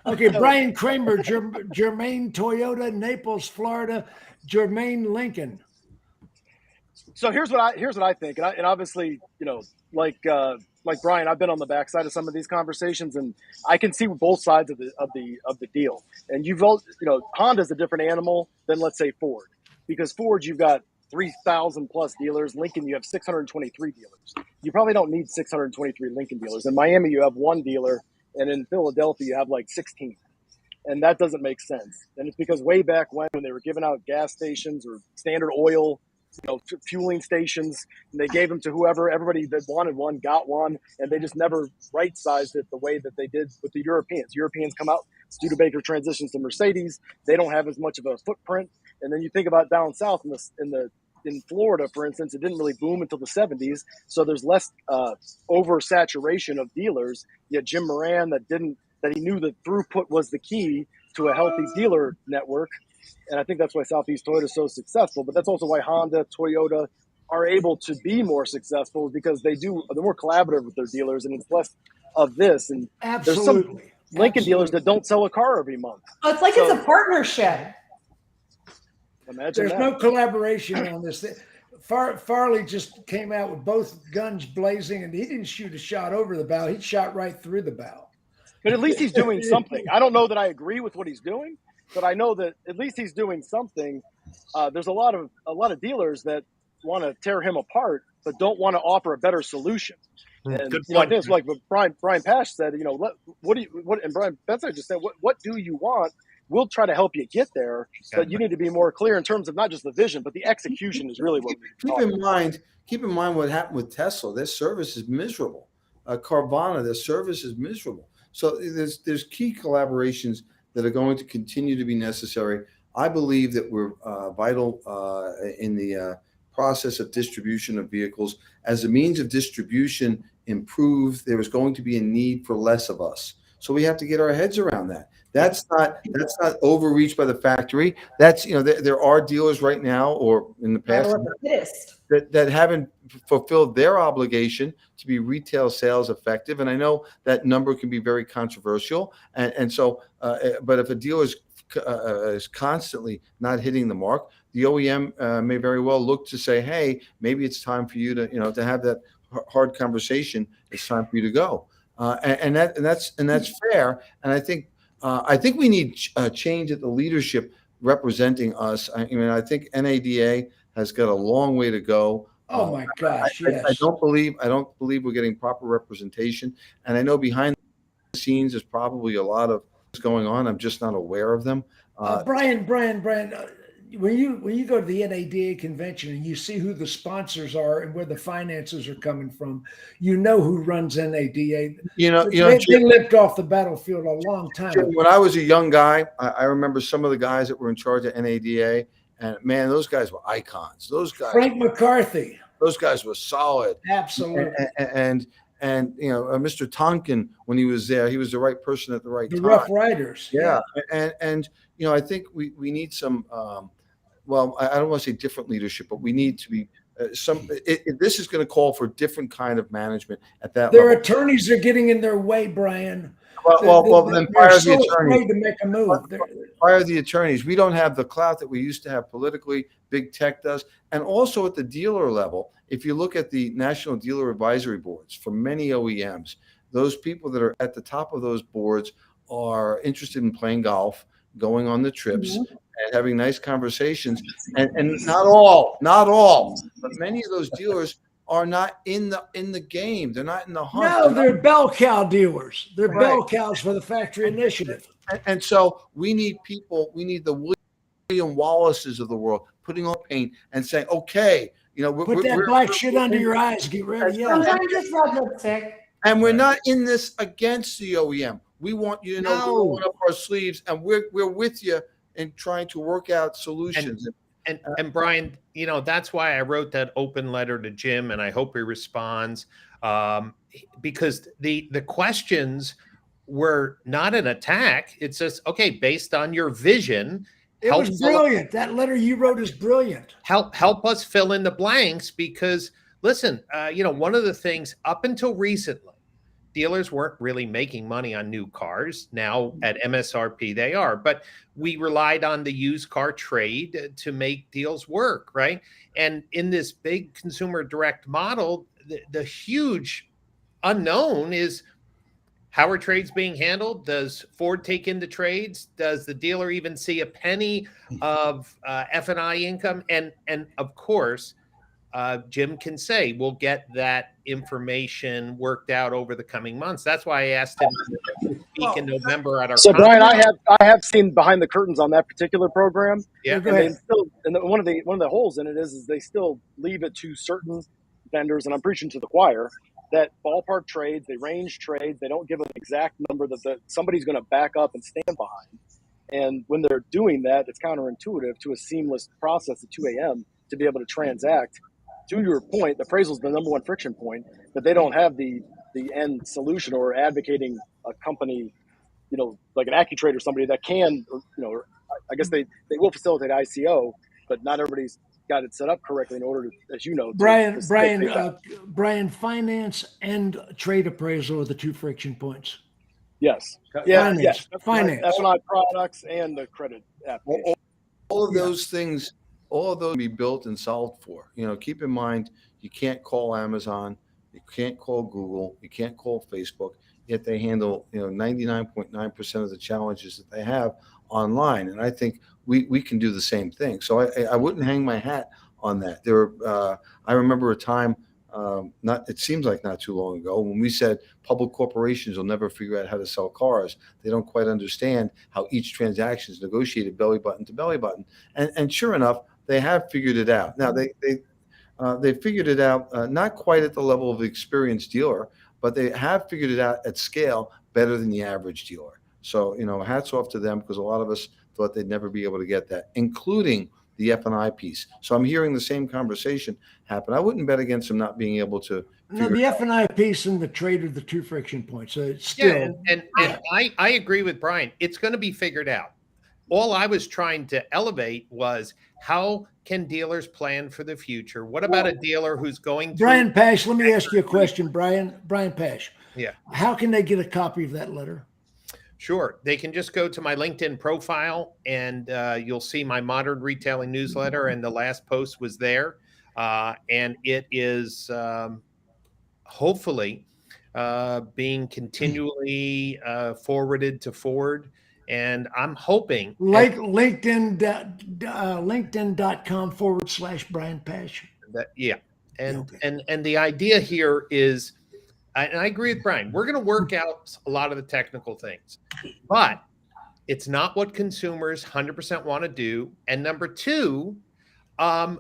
Okay, Brian Kramer, Germain Toyota, Naples, Florida, Germain Lincoln. So here's what I think, and obviously, like Brian, I've been on the backside of some of these conversations, and I can see both sides of the deal. And Honda's a different animal than, let's say, Ford, because Ford, you've got 3,000 plus dealers. Lincoln, you have 623 dealers. You probably don't need 623 Lincoln dealers. In Miami, you have 1 dealer, and in Philadelphia, you have like 16. And that doesn't make sense. And it's because way back when they were giving out gas stations or Standard Oil, fueling stations, and they gave them to whoever, everybody that wanted one got one, and they just never right-sized it the way that they did with the Europeans. Europeans come out, Studebaker transitions to Mercedes. They don't have as much of a footprint. And then you think about down south in Florida, for instance, it didn't really boom until the 70s. So there's less oversaturation of dealers. Yet Jim Moran that he knew that throughput was the key to a healthy dealer network. And I think that's why Southeast Toyota is so successful. But that's also why Honda, Toyota are able to be more successful, because they're more collaborative with their dealers, and it's less of this. And there's some Lincoln dealers that don't sell a car every month. Oh, it's like it's a partnership. Imagine There's no collaboration on this. Farley just came out with both guns blazing, and he didn't shoot a shot over the bow. He shot right through the bow. But at least he's doing something. I don't know that I agree with what he's doing, but I know that at least he's doing something. There's a lot of dealers that want to tear him apart, but don't want to offer a better solution. And I think it's like what Brian Pasch said. And Brian Benstock just said, what do you want? We'll try to help you get there, but you need to be more clear in terms of not just the vision, but the execution is really what we keep in mind what happened with Tesla. Their service is miserable. Carvana, their service is miserable. So there's key collaborations that are going to continue to be necessary. I believe that we're vital in the process of distribution of vehicles. As a means of distribution improves, there is going to be a need for less of us. So we have to get our heads around that. That's not overreach by the factory. That's, there are dealers right now or in the past that haven't fulfilled their obligation to be retail sales effective. And I know that number can be very controversial. And so, but if a dealer is constantly not hitting the mark, the OEM may very well look to say, hey, maybe it's time for you to, to have that hard conversation. It's time for you to go. And that's fair. And I think we need a change at the leadership representing us. I think NADA has got a long way to go. Oh my gosh! Yes. I don't believe we're getting proper representation. And I know behind the scenes there's probably a lot of things going on. I'm just not aware of them. Brian, when you go to the NADA convention and you see who the sponsors are and where the finances are coming from, you know who runs NADA. They limped off the battlefield a long time ago. When I was a young guy, I remember some of the guys that were in charge of NADA, and man, those guys were icons. Those guys, Frank McCarthy. Those guys were solid. Absolutely. And Mr. Tonkin, when he was there, he was the right person at the right time. The Rough Riders. Yeah. And I think we need some. Well, I don't want to say different leadership, but we need to be this is going to call for different kind of management at that level. Their attorneys are getting in their way, Brian. Then fire the attorneys. To make a move. Fire the attorneys. We don't have the clout that we used to have politically. Big tech does. And also at the dealer level, if you look at the National Dealer Advisory Boards for many OEMs, those people that are at the top of those boards are interested in playing golf, going on the trips, and having nice conversations. And not all, but many of those dealers are not in the game. They're not in the hunt. No, they're bell cow dealers. They're bell cows for the factory initiative. And so we need people. We need the William Wallaces of the world putting on paint and saying, okay, put that black shit under your eyes. Get ready. And we're not in this against the OEM. We want you to know we're rolling up our sleeves, and we're with you in trying to work out solutions. And Brian, that's why I wrote that open letter to Jim, and I hope he responds, because the questions were not an attack. It's just, okay, based on your vision. It was brilliant. That letter you wrote is brilliant. Help us fill in the blanks, because listen, one of the things up until recently, dealers weren't really making money on new cars. Now at MSRP they are, but we relied on the used car trade to make deals work, right? And in this big consumer direct model, the huge unknown is, how are trades being handled? Does Ford take into trades? Does the dealer even see a penny of F&I income? And of course, Jim can say, we'll get that information worked out over the coming months. That's why I asked him, speak in November at our So conference. Brian, I have seen behind the curtains on that particular program. Yeah. Go And ahead. they still, and one of the holes in it is they still leave it to certain vendors, and I'm preaching to the choir, that ballpark trades, they range trades, they don't give an exact number that somebody's going to back up and stand behind. And when they're doing that, it's counterintuitive to a seamless process at 2 a.m. to be able to transact. To your point, the appraisal is the number one friction point, but they don't have the end solution or advocating a company, like an AccuTrade or somebody that can, or I guess they will facilitate ICO, but not everybody's got it set up correctly in order to, as you know, Brian, to Brian, take that. Brian, finance and trade appraisal are the two friction points. Yes. Yeah. Finance. Yes. Finance. F&I products and the credit application. All of those things, all of those can be built and solved for. Keep in mind, you can't call Amazon, you can't call Google, you can't call Facebook, yet they handle 99.9% of the challenges that they have online. And I think we can do the same thing. So I wouldn't hang my hat on that. I remember a time, it seems like not too long ago, when we said public corporations will never figure out how to sell cars. They don't quite understand how each transaction is negotiated belly button to belly button. And sure enough, they have figured it out. Now they figured it out, not quite at the level of the experienced dealer, but they have figured it out at scale better than the average dealer. So, hats off to them, because a lot of us thought they'd never be able to get that, including the F&I piece. So I'm hearing the same conversation happen. I wouldn't bet against them not being able to. No, the F&I piece and the trade are the two friction points. So it's still. Yeah, and I agree with Brian. It's going to be figured out. All I was trying to elevate was, how can dealers plan for the future? What about a dealer who's going through? Brian Pasch, let me ask you a question, Brian Pasch. Yeah. How can they get a copy of that letter? Sure. They can just go to my LinkedIn profile, and you'll see my Modern Retailing newsletter, and the last post was there. And it is hopefully being continually forwarded to Ford. And I'm hoping Like LinkedIn.com/Brian Pasch. that, yeah. And the idea here is, and I agree with Brian, we're going to work out a lot of the technical things, but it's not what consumers 100% want to do. And number two, how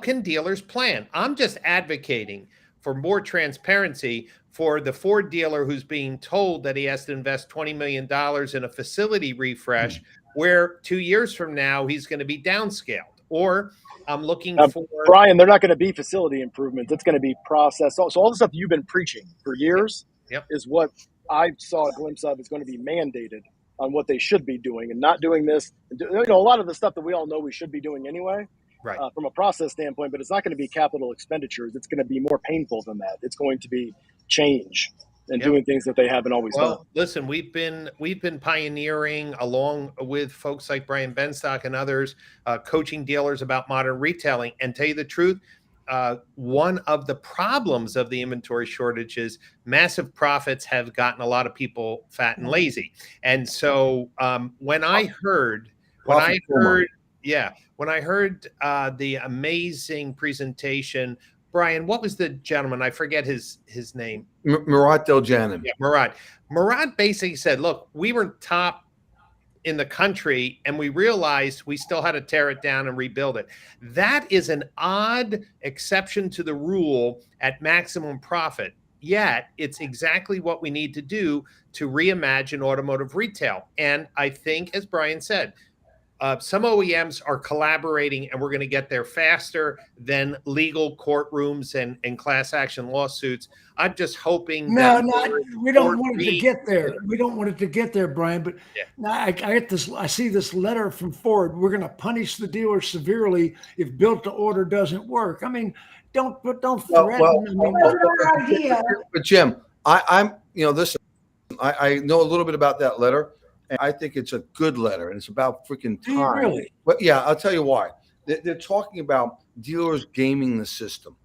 can dealers plan? I'm just advocating for more transparency for the Ford dealer who's being told that he has to invest $20 million in a facility refresh, where 2 years from now he's going to be downscaled. Or I'm looking for Brian. They're not going to be facility improvements. It's going to be process. So all the stuff you've been preaching for years is what I saw a glimpse of is going to be mandated on what they should be doing and not doing this. A lot of the stuff that we all know we should be doing anyway, right, from a process standpoint. But it's not going to be capital expenditures. It's going to be more painful than that. It's going to be change and doing things that they haven't always done. Listen, we've been pioneering, along with folks like Brian Benstock and others, coaching dealers about modern retailing. And tell you the truth, one of the problems of the inventory shortage is massive profits have gotten a lot of people fat and lazy. And so when I heard the amazing presentation, Brian, what was the gentleman? I forget his name. Murat Deljanin. Yeah, Murat. Murat basically said, look, we were top in the country and we realized we still had to tear it down and rebuild it. That is an odd exception to the rule at maximum profit. Yet it's exactly what we need to do to reimagine automotive retail. And I think, as Brian said, some OEMs are collaborating, and we're going to get there faster than legal courtrooms and class action lawsuits. I'm just hoping we don't want it to get there. We don't want it to get there, Brian. But now I get this. I see this letter from Ford. We're going to punish the dealer severely if built to order doesn't work. I mean, don't threaten. But Jim, I'm listen. I know a little bit about that letter. And I think it's a good letter, and it's about freaking time. Really? But yeah, I'll tell you why. They're talking about dealers gaming the system,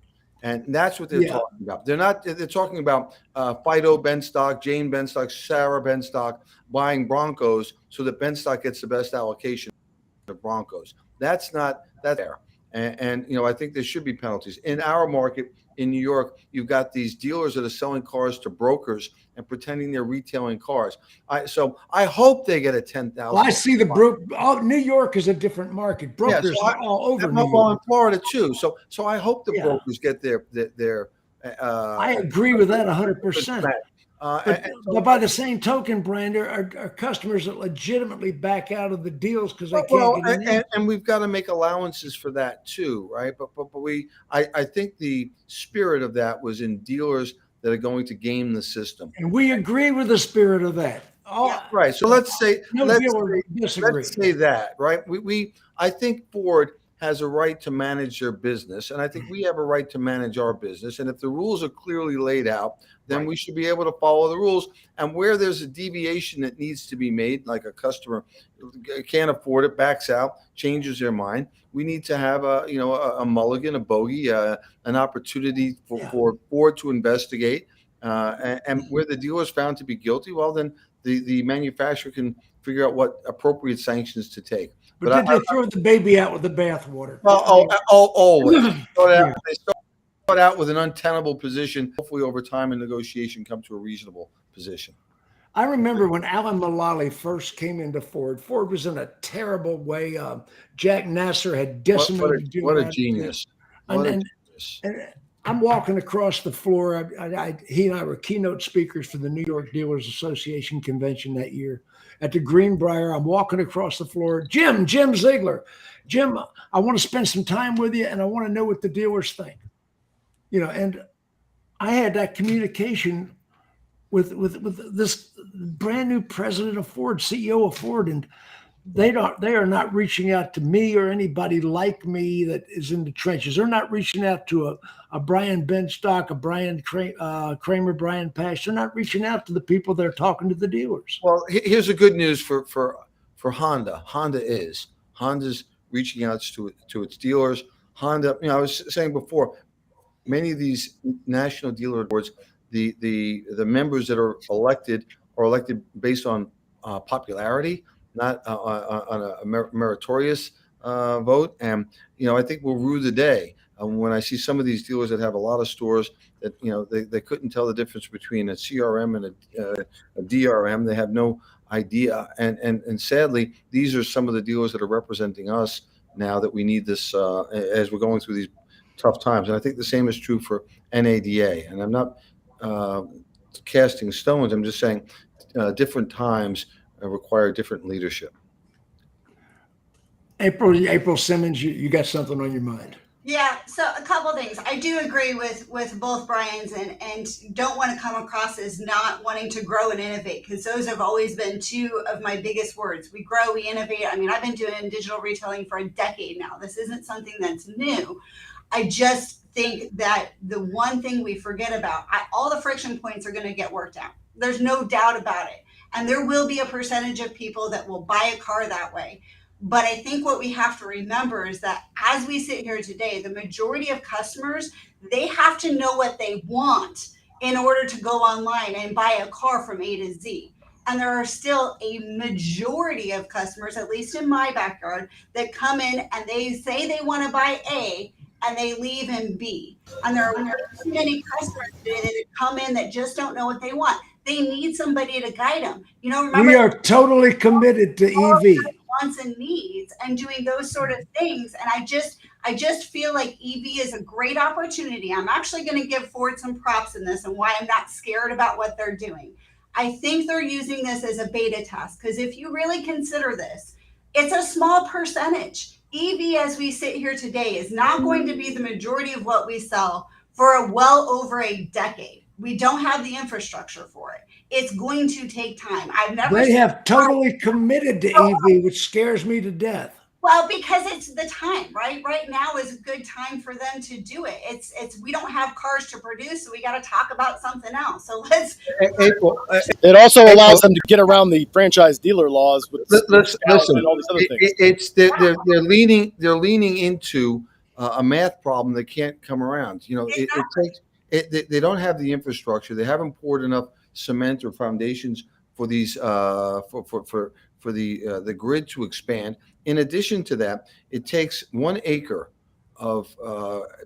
and that's what they're talking about. They're talking about Fido Benstock, Jane Benstock, Sarah Benstock buying Broncos so that Benstock gets the best allocation of Broncos. That's not that there. And I think there should be penalties in our market. in New York, you've got these dealers that are selling cars to brokers and pretending they're retailing cars. So I hope they get a 10,000. Well, I see the New York is a different market. Brokers are all over New Well, York. in Florida too. So I hope the Yeah. brokers get their. I agree with that 100%. But by the same token, Brian, there are customers that legitimately back out of the deals because they can't get in. And we've got to make allowances for that too, right? But I think the spirit of that was in dealers that are going to game the system. And we agree with the spirit of that. Right. So let's say disagree. let's say that, right? I think Ford has a right to manage their business, and I think we have a right to manage our business. And if the rules are clearly laid out, then we should be able to follow the rules. And where there's a deviation that needs to be made, like a customer can't afford it, backs out, changes their mind, we need to have a mulligan, a bogey, an opportunity for Ford to investigate. And where the dealer is found to be guilty, well, then the manufacturer can figure out what appropriate sanctions to take. But did they throw the baby out with the bathwater? Always. They start out with an untenable position. Hopefully, over time in negotiation, come to a reasonable position. I remember when Alan Mulally first came into Ford. Ford was in a terrible way. Jack Nasser had decimated. What a genius! And I'm walking across the floor. He and I were keynote speakers for the New York Dealers Association convention that year at the Greenbrier. I'm walking across the floor. Jim Ziegler. Jim, I want to spend some time with you, and I want to know what the dealers think. And I had that communication with this brand new president of Ford, CEO of Ford, and they are not reaching out to me or anybody like me that is in the trenches. They're not reaching out to a Brian Benstock, a Brian Kramer, Brian Pasch. They're not reaching out to the people that are talking to the dealers. Well, here's the good news for Honda. Honda's reaching out to its dealers. Honda, I was saying before, many of these national dealer boards, the members that are elected based on popularity, not on a meritorious vote. And I think we'll rue the day when I see some of these dealers that have a lot of stores that they couldn't tell the difference between a CRM and a DRM. They have no idea. And sadly, these are some of the dealers that are representing us now that we need this as we're going through these tough times. And I think the same is true for NADA. And I'm not casting stones. I'm just saying different times require different leadership. April Simmons, you got something on your mind. Yeah, so a couple things. I do agree with both Brian's and don't want to come across as not wanting to grow and innovate, because those have always been two of my biggest words. We grow, we innovate. I mean, I've been doing digital retailing for a decade now. This isn't something that's new. I just think that the one thing we forget about, all the friction points are going to get worked out. There's no doubt about it. And there will be a percentage of people that will buy a car that way. But I think what we have to remember is that as we sit here today, the majority of customers, they have to know what they want in order to go online and buy a car from A to Z. And there are still a majority of customers, at least in my backyard, that come in and they say they want to buy A and they leave in B. And there are many customers today that come in that just don't know what they want. They need somebody to guide them. Remember, we are totally committed to EV. Wants and needs and doing those sort of things. And I just feel like EV is a great opportunity. I'm actually going to give Ford some props in this and why I'm not scared about what they're doing. I think they're using this as a beta test, because if you really consider this, it's a small percentage. EV, as we sit here today, is not going to be the majority of what we sell for well over a decade. We don't have the infrastructure for it. It's going to take time. They have totally committed to EV, which scares me to death. Well, because it's the time, right? Right now is a good time for them to do it. We don't have cars to produce, so we got to talk about something else. So let's. April, it also allows them to get around the franchise dealer laws with listen, and all these other things. They're leaning into a math problem that can't come around. They don't have the infrastructure. They haven't poured enough cement or foundations for these for the grid to expand. In addition to that, it takes 1 acre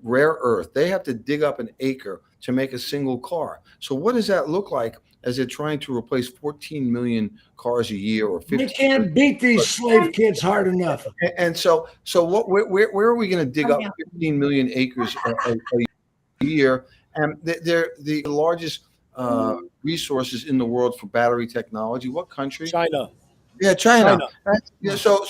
rare earth. They have to dig up an acre to make a single car. So what does that look like as they're trying to replace 14 million cars a year or 50? They can't beat these slave kids hard enough. And so where are we going to dig up 15 million acres a year? And they're the largest resources in the world for battery technology. What country? China. Yeah, China. Yeah, so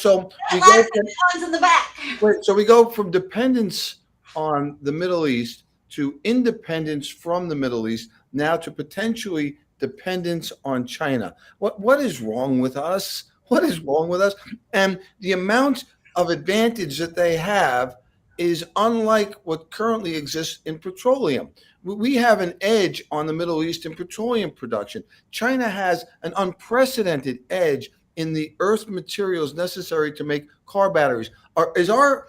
we go One's in the back. so we go from dependence on the Middle East to independence from the Middle East, now to potentially dependence on China. What is wrong with us? What is wrong with us? And the amount of advantage that they have is unlike what currently exists in petroleum. We have an edge on the Middle East in petroleum production. China has an unprecedented edge in the earth materials necessary to make car batteries. Is our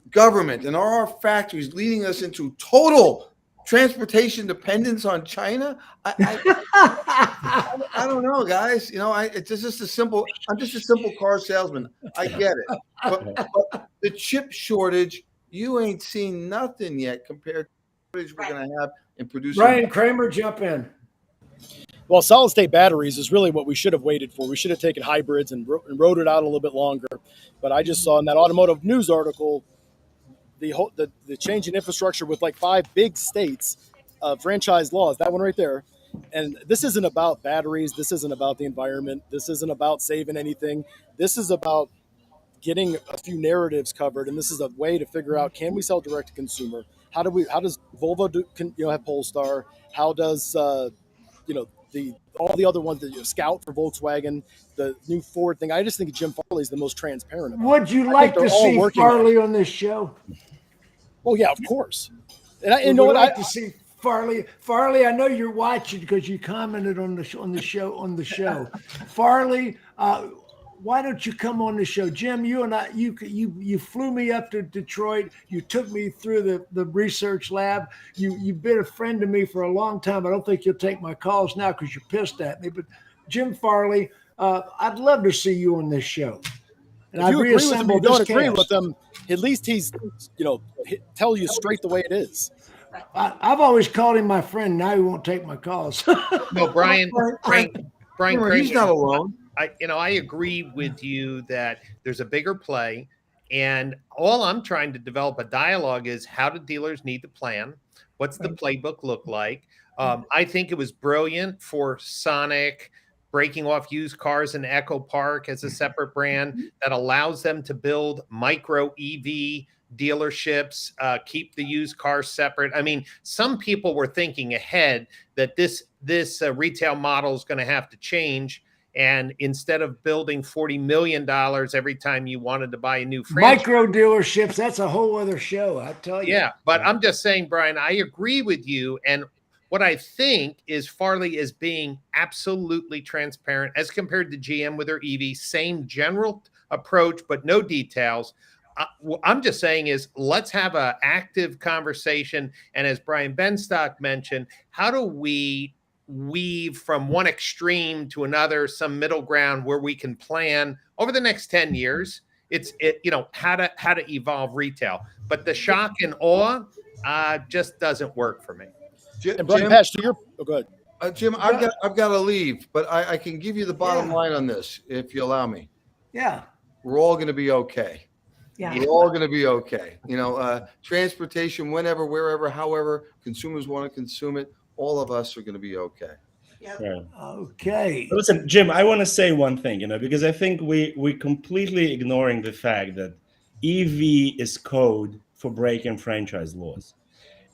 government and are our factories leading us into total transportation dependence on China? I don't know, guys. You know, it's just a simple. I'm just a simple car salesman. I get it, but the chip shortage, you ain't seen nothing yet compared to what we're going to have in producing. Brian, Kramer, jump in. Well, solid state batteries is really what we should have waited for. We should have taken hybrids and rode it out a little bit longer. But I just saw in that automotive news article the change in infrastructure with like 5 big states, franchise laws, that one right there. And this isn't about batteries. This isn't about the environment. This isn't about saving anything. This is about getting a few narratives covered. And this is a way to figure out, can we sell direct to consumer? How does Volvo have Polestar? How does, all the other ones, that Scout for Volkswagen, the new Ford thing. I just think Jim Farley is the most transparent about. Would you like to see Farley on this show? Well, yeah, of course. And I to see Farley. Farley, I know you're watching because you commented on the show. Farley, why don't you come on the show, Jim? You and I, you flew me up to Detroit. You took me through the research lab. You've been a friend to me for a long time. I don't think you'll take my calls now because you're pissed at me. But Jim Farley, I'd love to see you on this show. And if you agree with him or don't agree with him, at least he's tell you straight the way it is. I've always called him my friend. Now he won't take my calls. No, Brian, he's not alone. I agree with you that there's a bigger play, and all I'm trying to develop a dialogue is, how do dealers need to plan? What's the playbook look like? I think it was brilliant for Sonic breaking off used cars in Echo Park as a separate brand that allows them to build micro EV dealerships, keep the used cars separate. I mean, some people were thinking ahead that this retail model is going to have to change. And instead of building $40 million every time you wanted to buy a new franchise. Micro dealerships, that's a whole other show, I tell you. Yeah, but I'm just saying, Brian, I agree with you. And what I think is Farley is being absolutely transparent as compared to GM with their EV, same general approach, but no details. What I'm just saying is, let's have an active conversation. And as Brian Benstock mentioned, how do we weave from one extreme to another, some middle ground where we can plan over the next 10 years? How to evolve retail. But the shock and awe just doesn't work for me. And Brian Pasch, go ahead. Jim, I've got to leave, but I can give you the bottom line on this if you allow me. Yeah, we're all going to be okay. Yeah, we're all going to be okay. Transportation, whenever, wherever, however consumers want to consume it, all of us are going to be okay. Yep. Yeah. Okay. Listen, Jim, I want to say one thing, because I think we completely ignoring the fact that EV is code for breaking franchise laws.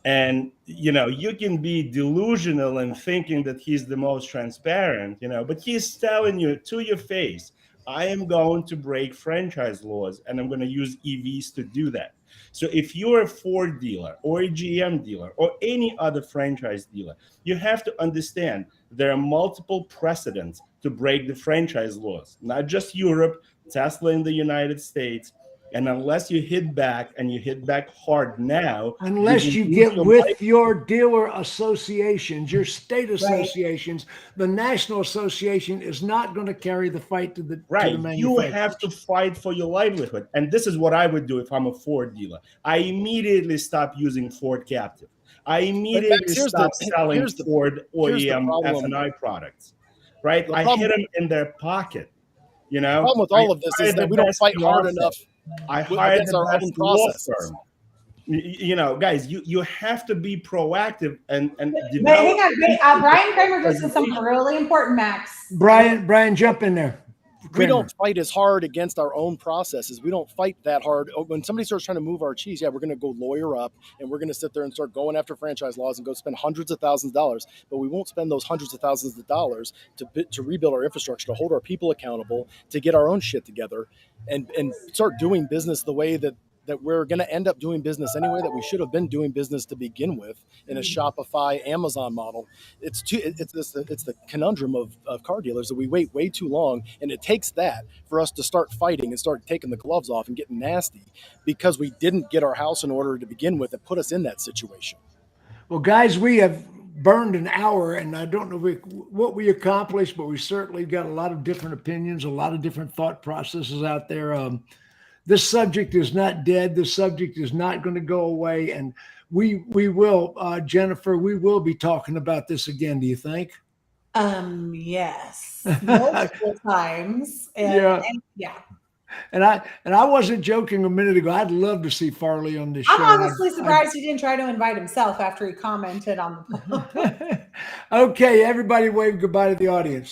And, you can be delusional in thinking that he's the most transparent, but he's telling you to your face, I am going to break franchise laws and I'm going to use EVs to do that. So if you're a Ford dealer or a GM dealer or any other franchise dealer, you have to understand there are multiple precedents to break the franchise laws, not just Europe, Tesla in the United States. And unless you hit back, and you hit back hard now, Unless you will lose get your with life. your dealer associations, your state associations, the national association is not going to carry the fight to the Right. You manufacturers. have to fight for your livelihood. And this is what I would do if I'm a Ford dealer. I immediately stop using Ford captive. I immediately here's stop the- selling here's the- Ford here's the OEM problem. F&I products. Right? The I problem- hit them in their pocket. You know, The problem with all of this I is hired that the we don't best fight hard law enough firm. I hired against the our best own law processes. firm. You know, guys, you have to be proactive and But develop. hang on, Brian Kramer just said something really important, Max. Brian, jump in there. We Kramer. don't fight as hard against our own processes. We don't fight that hard. When somebody starts trying to move our cheese, yeah, we're going to go lawyer up and we're going to sit there and start going after franchise laws and go spend hundreds of thousands of dollars. But we won't spend those hundreds of thousands of dollars to rebuild our infrastructure, to hold our people accountable, to get our own shit together, and start doing business the way that we're going to end up doing business anyway, that we should have been doing business to begin with in a Shopify, Amazon model. It's the conundrum of car dealers that we wait way too long. And it takes that for us to start fighting and start taking the gloves off and getting nasty because we didn't get our house in order to begin with that put us in that situation. Well, guys, we have burned an hour, and I don't know what we accomplished, but we certainly got a lot of different opinions, a lot of different thought processes out there. This subject is not dead. This subject is not going to go away. And we will, Jennifer, we will be talking about this again. Do you think? Yes, multiple times. And yeah. And I wasn't joking a minute ago. I'd love to see Farley on this show. I'm honestly surprised he didn't try to invite himself after he commented on the post. Okay, everybody wave goodbye to the audience.